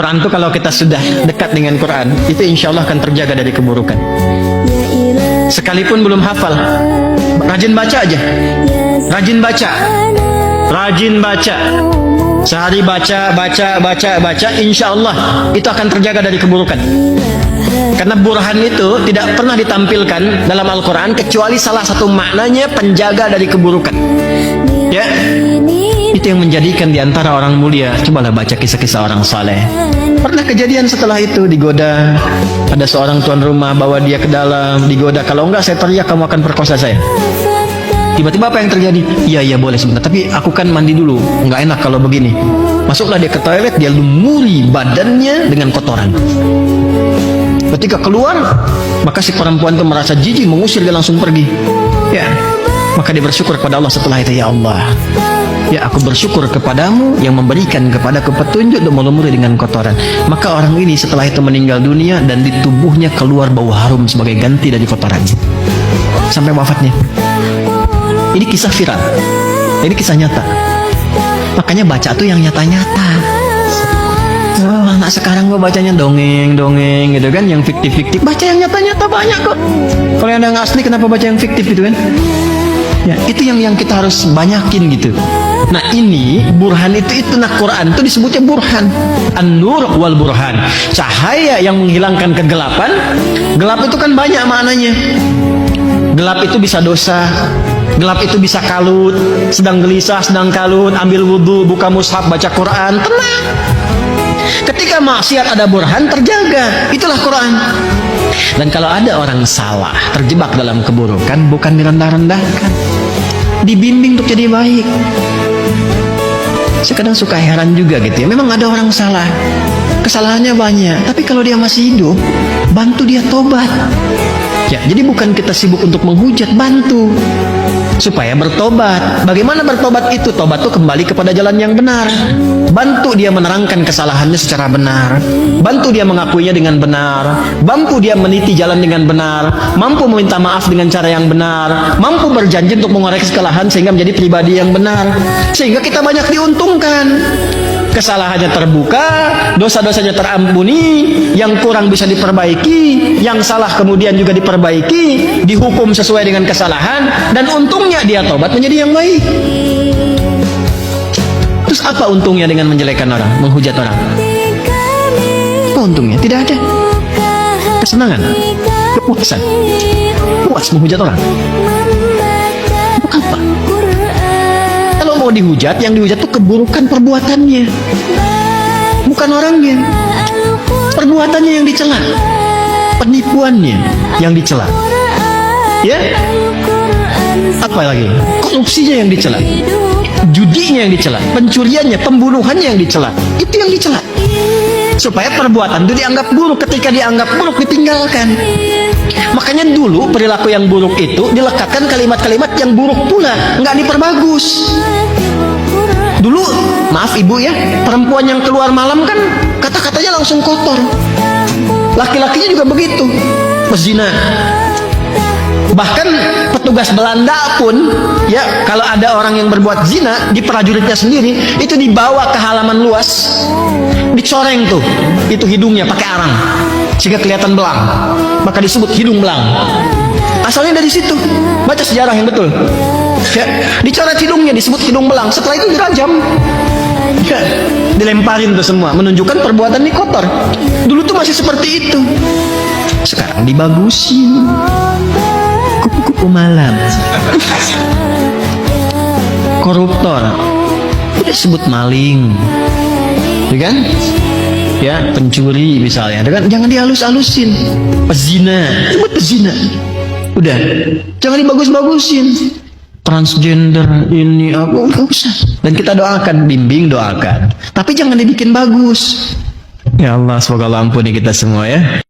Quran itu kalau kita sudah dekat dengan Quran, itu insya Allah akan terjaga dari keburukan. Sekalipun belum hafal, rajin baca aja. Rajin baca. Rajin baca. Sehari baca, insya Allah itu akan terjaga dari keburukan. Karena burhan itu tidak pernah ditampilkan dalam Al-Quran kecuali salah satu maknanya penjaga dari keburukan. Ya, itu yang menjadikan diantara orang mulia. Cobalah baca kisah-kisah orang saleh. Pernah kejadian setelah itu digoda, ada seorang tuan rumah bawa dia ke dalam, digoda, kalau enggak saya teriak kamu akan perkosa saya. Tiba-tiba apa yang terjadi? Iya boleh sebentar, tapi aku kan mandi dulu, nggak enak kalau begini. Masuklah dia ke toilet, dia lumuri badannya dengan kotoran. Ketika keluar, maka si perempuan itu merasa jijik, mengusir, dia langsung pergi. Ya, maka dia bersyukur kepada Allah setelah itu. Ya Allah, ya aku bersyukur kepadamu yang memberikan kepadaku petunjuk dan melumuri dengan kotoran. Maka orang ini setelah itu meninggal dunia dan di tubuhnya keluar bau harum sebagai ganti dari kotorannya sampai wafatnya. Ini kisah viral, ini kisah nyata. Makanya baca tuh yang nyata-nyata. Oh, anak sekarang gua bacanya dongeng gitu kan, yang fiktif-fiktif. Baca yang nyata-nyata banyak kok. Kalau yang asli kenapa baca yang fiktif gitu kan? Ya, itu yang kita harus banyakin gitu. Nah ini burhan itu nah Quran itu disebutnya burhan. An-nur wal burhan. Cahaya yang menghilangkan kegelapan. Gelap itu kan banyak maknanya. Gelap itu bisa dosa. Gelap itu bisa kalut, sedang gelisah, sedang kalut, ambil wudhu, buka mushaf, baca Quran, tenang. Ketika maksiat ada burhan, terjaga. Itulah Quran. Dan kalau ada orang salah, terjebak dalam keburukan, bukan direndah-rendahkan, dibimbing untuk jadi baik. Saya kadang suka heran juga gitu ya. Memang ada orang salah, kesalahannya banyak, tapi kalau dia masih hidup, bantu dia tobat. Ya, jadi bukan kita sibuk untuk menghujat, bantu supaya bertobat. Bagaimana bertobat itu? Tobat itu kembali kepada jalan yang benar. Bantu dia menerangkan kesalahannya secara benar. Bantu dia mengakuinya dengan benar. Bantu dia meniti jalan dengan benar. Mampu meminta maaf dengan cara yang benar. Mampu berjanji untuk mengoreksi kesalahan sehingga menjadi pribadi yang benar. Sehingga kita banyak diuntungkan. Kesalahannya terbuka, dosa-dosanya terampuni, yang kurang bisa diperbaiki, yang salah kemudian juga diperbaiki, dihukum sesuai dengan kesalahan, dan untungnya dia tobat menjadi yang baik. Terus apa untungnya dengan menjelekkan orang, menghujat orang? Apa untungnya? Tidak ada. Kesenangan, kepuasan, puas menghujat orang. Apa? Kalau mau dihujat, yang dihujat itu keburukan perbuatannya, bukan orangnya. Perbuatannya yang dicela, penipuannya yang dicela, ya. Apa lagi? Korupsinya yang dicela, judinya yang dicela, pencuriannya, pembunuhannya yang dicela. Itu yang dicela. Supaya perbuatan itu dianggap buruk. Ketika dianggap buruk, ditinggalkan. Makanya dulu perilaku yang buruk itu dilekatkan kalimat-kalimat yang buruk pula, nggak diperbagus. Dulu, maaf ibu ya, perempuan yang keluar malam kan kata-katanya langsung kotor. Laki-lakinya juga begitu, pezina. Bahkan petugas Belanda pun, ya, kalau ada orang yang berbuat zina di prajuritnya sendiri, itu dibawa ke halaman luas, dicoreng tuh, itu hidungnya pakai arang, sehingga kelihatan belang, maka disebut hidung belang. Asalnya dari situ. Baca sejarah yang betul. Ya, dicoret hidungnya disebut hidung belang. Setelah itu dirajam. Ya, dilemparin tuh semua, menunjukkan perbuatan ini kotor. Dulu tuh masih seperti itu. Sekarang dibagusin. Kupu-kupu malam. Koruptor. Disebut maling. Ya kan? Ya, pencuri misalnya. Jangan dihalus-halusin. Pezina. Sebut pezina. Udah, jangan dibagus-bagusin. Transgender ini aku nggak usah. Dan kita doakan, bimbing, doakan. Tapi jangan dibikin bagus. Ya Allah, semoga Allah ampuni kita semua ya.